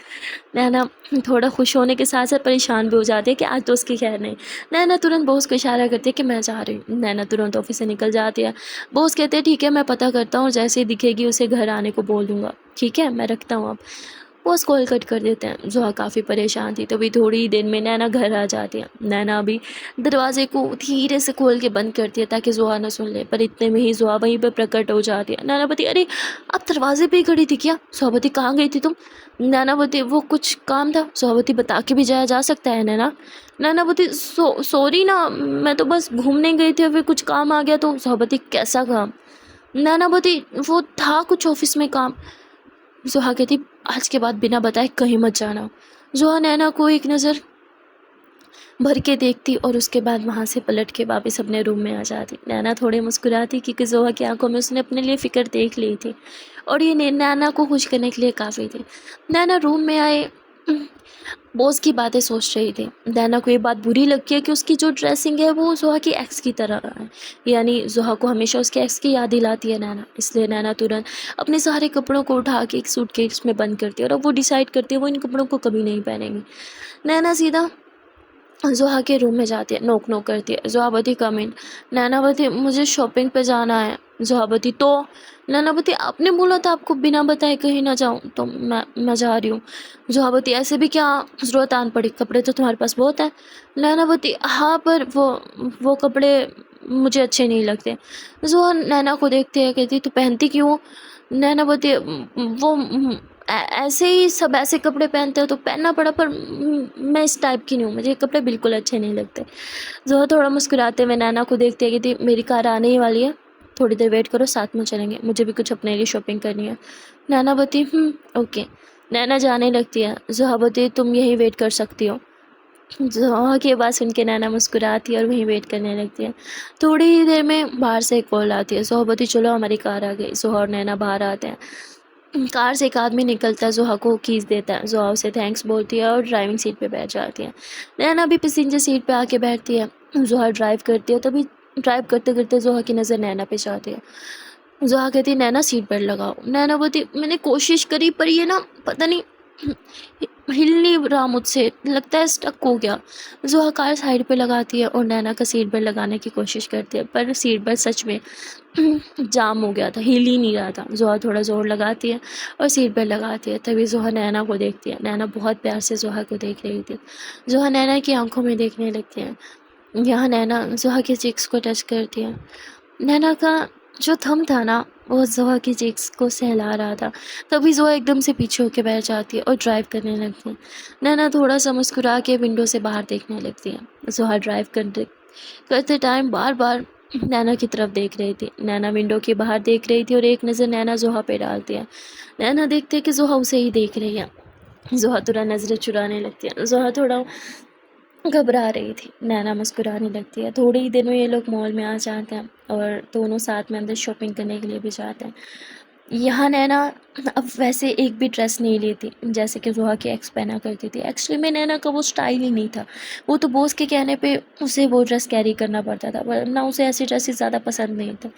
नैना थोड़ा खुश होने के साथ साथ परेशान भी हो जाती है कि आज तो उसकी खैर नहीं। नैना तुरंत बॉस को इशारा करती है कि मैं जा रही हूँ। नैना तुरंत ऑफिस से निकल जाती है। बॉस कहते हैं ठीक है मैं पता करता हूँ, जैसे ही दिखेगी उसे घर आने को बोल दूँगा। ठीक है मैं रखता हूँ अब। बॉस कॉल कट कर देते हैं। जोहा काफ़ी परेशान थी, तभी थोड़ी ही देर में नैना घर आ जाती है। नैना अभी दरवाजे को धीरे से खोल के बंद करती है ताकि जोहा ना सुन ले, पर इतने में ही जोहा वहीं पर प्रकट हो जाती है। नैना बोलती अरे आप दरवाजे पे ही खड़ी थी क्या? सोहाबती कहाँ गई थी तुम? नैना बोलती वो कुछ काम था। सोहाबती बता के भी जाया जा सकता है नैना। नैना बोलती सॉरी ना, मैं तो बस घूमने गई थी, फिर कुछ काम आ गया। तो सोहाबती कैसा काम? नैना बोलती वो था कुछ ऑफिस में काम। जोहा कहती आज के बाद बिना बताए कहीं मत जाना। जोहा नैना को एक नज़र भर के देखती और उसके बाद वहाँ से पलट के वापस अपने रूम में आ जाती। नैना थोड़ी मुस्कुराती क्योंकि जोहा की आंखों में उसने अपने लिए फ़िक्र देख ली थी और ये नैना को खुश करने के लिए काफ़ी थी। नैना रूम में आए बॉस की बातें सोच रही थी। नैना को ये बात बुरी लगती है कि उसकी जो ड्रेसिंग है वो जोहा की एक्स की तरह है, यानी जोहा को हमेशा उसके एक्स की याद दिलाती है नैना। इसलिए नैना तुरंत अपने सारे कपड़ों को उठा के एक सूटकेस में बंद करती है और अब वो डिसाइड करती है वो इन कपड़ों को कभी नहीं पहनेंगी। नैना सीधा जोहा के रूम में जाती है, नोक नोक करती है। जोहाबती कम इन। नैना बोलती मुझे शॉपिंग पे जाना है। जोहाबती तो नैना बोलती आपने बोला था आपको बिना बताए कहीं ना जाऊँ, तो मैं जा रही हूँ। जोहाबती ऐसे भी क्या ज़रूरत आन पड़ी, कपड़े तो तुम्हारे पास बहुत है। नैना बोलती हाँ पर वो कपड़े मुझे अच्छे नहीं लगते। जोहा नैना को देखती है, कहती तू पहनती क्यों? नैना बोलती वो ऐसे ही सब ऐसे कपड़े पहनते हो तो पहनना पड़ा, पर मैं इस टाइप की नहीं हूँ, मुझे ये कपड़े बिल्कुल अच्छे नहीं लगते। जोहा थोड़ा मुस्कुराते हुए नैना को देखती है कि मेरी कार आने ही वाली है, थोड़ी देर वेट करो, साथ में चलेंगे, मुझे भी कुछ अपने लिए शॉपिंग करनी है। नैना बोलती ओके। नैना जाने लगती है। जोहा बोलती तुम यहीं वेट कर सकती हो। जोहा की बात सुन के नैना मुस्कुराती है और वहीं वेट करने लगती है। थोड़ी ही देर में बाहर से एक कॉल आती है। जोहा बोलती चलो हमारी कार आ गई। जोहा और नैना बाहर आते हैं। कार से एक आदमी निकलता है, ज़ोहा को कीज़ देता है, ज़ोहा उसे थैंक्स बोलती है और ड्राइविंग सीट पे बैठ जाती है। नैना भी पैसेंजर सीट पे आके बैठती है, ज़ोहा ड्राइव करती है, तभी ड्राइव करते करते ज़ोहा की नज़र नैना पे जाती है। ज़ोहा कहती है नैना सीट बेल्ट लगाओ। नैना बोलती मैंने कोशिश करी पर ये ना पता नहीं हिल नहीं रहा मुझसे, लगता है स्टक हो गया। ज़ोहा कार साइड पे लगाती है और नैना का सीट बेल्ट लगाने की कोशिश करती है, पर सीट बेल्ट सच में जाम हो गया था, हिल ही नहीं रहा था। ज़ोहा थोड़ा ज़ोर लगाती है और सीट बेल्ट लगाती है, तभी ज़ोहा नैना को देखती है। नैना बहुत प्यार से ज़ोहा को देख रही थी। ज़ोहा नैना की आंखों में देखने लगती है। यहाँ नैना ज़ोहा के चिक्स को टच करती है। नैना का जो थंब था ना, वो ज़ोहा की चिक्स को सहला रहा था। तभी ज़ोहा एकदम से पीछे होके बैठ जाती है और ड्राइव करने लगती है। नैना थोड़ा सा मुस्कुरा के विंडो से बाहर देखने लगती है। ज़ोहा ड्राइव करते करते टाइम बार बार नैना की तरफ देख रही थी। नैना विंडो के बाहर देख रही थी और एक नज़र नैना ज़ोहा पे डालती है। नैना देखते है कि ज़ोहा उसे ही देख रही है। ज़ोहा तुरंत नज़रें चुराने लगती है। ज़ोहा थोड़ा घबरा रही थी। नैना मुस्कुराने लगती है। थोड़े ही दिनों ये लोग मॉल में आ जाते हैं और दोनों साथ में अंदर शॉपिंग करने के लिए भी जाते हैं। यहाँ नैना अब वैसे एक भी ड्रेस नहीं लेती जैसे कि ज़ोहा की एक्स पहना करती थी। एक्चुअली में नैना का वो स्टाइल ही नहीं था। वो तो बॉस के कहने पे उसे वो ड्रेस कैरी करना पड़ता था, वरना उसे ऐसी ड्रेसेस ज़्यादा पसंद नहीं था।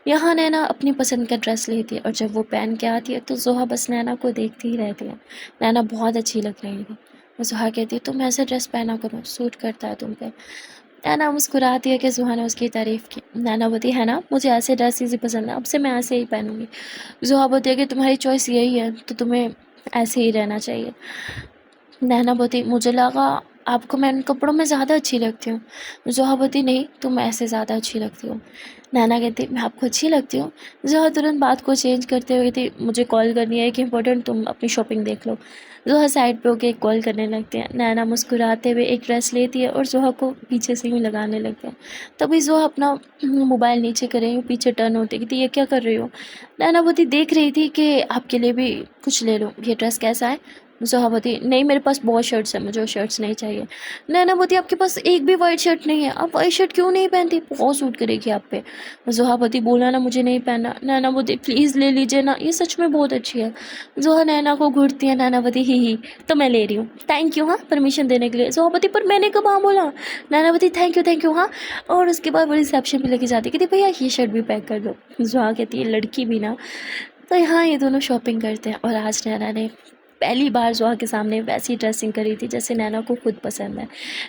यहाँ नैना अपनी पसंद का ड्रेस लेती है और जब वो पहन के आती है तो ज़ोहा बस नैना को देखती ही रहती है। नैना बहुत अच्छी लग रही थी। ज़ोहा कहती है तुम ऐसा ड्रेस पहना करो, सूट करता है तुम पे। नैना मुस्कुराती है कि ज़ोहा ने उसकी तारीफ़ की। नैना बोलती है ना मुझे ऐसे ड्रेसेस ही पसंद है, अब से मैं ऐसे ही पहनूंगी। ज़ोहा बोलती है कि तुम्हारी चॉइस यही है तो तुम्हें ऐसे ही रहना चाहिए। नैना बोलती मुझे लगा आपको मैं इन कपड़ों में ज़्यादा अच्छी लगती हूँ। ज़ोहा बोलती नहीं तुम ऐसे ज़्यादा अच्छी लगती हो। नैना कहती मैं आपको अच्छी लगती हूँ। ज़ोहा तुरंत बात को चेंज करते हुए कहती मुझे कॉल करनी है कि इम्पोर्टेंट, तुम अपनी शॉपिंग देख लो। ज़ोहा साइड पे होके कॉल करने लगते हैं। नैना मुस्कुराते हुए एक ड्रेस लेती है और ज़ोहा को पीछे से ही लगाने लगते हैं। तभी ज़ोहा अपना मोबाइल नीचे करे पीछे टर्न होते कहती ये क्या कर रही हो। नैना बोलती देख रही थी कि आपके लिए भी कुछ ले लो, ये ड्रेस कैसा है। ज़ोहा बोलती नहीं मेरे पास बहुत शर्ट्स हैं, मुझे वो शर्ट्स नहीं चाहिए। नैना बोलती आपके पास एक भी वाइट शर्ट नहीं है, आप वाइट शर्ट क्यों नहीं पहनती, बहुत सूट करेगी आप पे। ज़ोहा बोलती बोला ना मुझे नहीं पहनना। नैना बोलती प्लीज़ ले लीजिए ना, ये सच में बहुत अच्छी है। ज़ोहा नैना को घूरती है। नैना बोलती ही तो मैं ले रही हूँ, थैंक यू हाँ परमिशन देने के लिए। ज़ोहा बोलती पर मैंने कब हाँ बोला। नैना बोलती थैंक यू हाँ। और उसके बाद वो रिसेप्शन पे लेके जाती, कहती भैया ये शर्ट भी पैक कर दो। ज़ोहा कहती है लड़की भी ना। तो यहाँ ये दोनों शॉपिंग करते हैं और आज नैना ने पहली बार ज़ोहा के सामने वैसी ड्रेसिंग करी थी जैसे नैना को खुद पसंद है।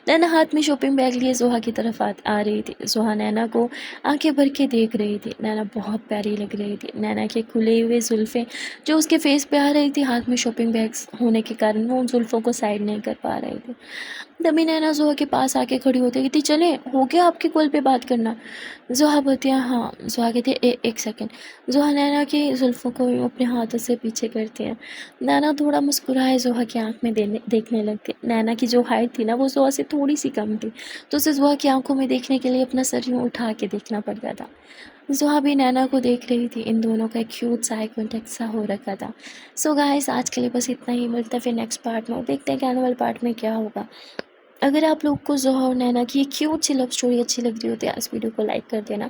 नैना हाथ में शॉपिंग बैग लिए ज़ोहा की तरफ आ रही थी। ज़ोहा नैना को आंखें भर के देख रही थी। नैना बहुत प्यारी लग रही थी। नैना के खुले हुए जुल्फ़ें जो उसके फेस पे आ रही थी, हाथ में शॉपिंग बैग्स होने के कारण वो उन जुल्फ़ों को साइड नहीं कर पा रही थी। तभी नैना ज़ोहा के पास आके खड़ी होती कहती चले हो गया आपके कॉल पे बात करना। ज़ोहा बोलती है हाँ। ज़ोहा कहती है एक सेकेंड। ज़ोहा नैना की जुल्फ़ों को अपने हाथों से पीछे करती है। नैना थोड़ा मुस्कुराए ज़ोहा की आँख में देखने लगती है। नैना की जो हाइट थी ना वो ज़ोहा से थोड़ी सी कम थी, तो उसे ज़ोहा की आंखों में देखने के लिए अपना सर यूँ उठा के देखना पड़ता था। ज़ोहा भी नैना को देख रही थी। इन दोनों का एक क्यूट सा आई कॉन्टैक्ट सा हो रखा था। सो गाइस आज के लिए बस इतना ही, मिलता है फिर नेक्स्ट पार्ट में, देखते हैं कि आने वाले पार्ट में क्या होगा। अगर आप लोग को ज़ोहा और नैना की क्यूट सी लव स्टोरी अच्छी लग रही हो तो इस वीडियो को लाइक कर देना।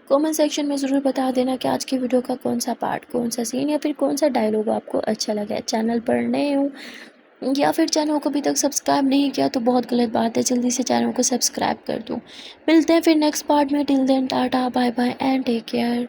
कमेंट सेक्शन में ज़रूर बता देना कि आज की वीडियो का कौन सा पार्ट, कौन सा सीन या फिर कौन सा डायलॉग आपको अच्छा लगा है। चैनल पर नए हो या फिर चैनल को अभी तक सब्सक्राइब नहीं किया तो बहुत गलत बात है, जल्दी से चैनल को सब्सक्राइब कर दो। मिलते हैं फिर नेक्स्ट पार्ट में। Till then tata bye bye and take care.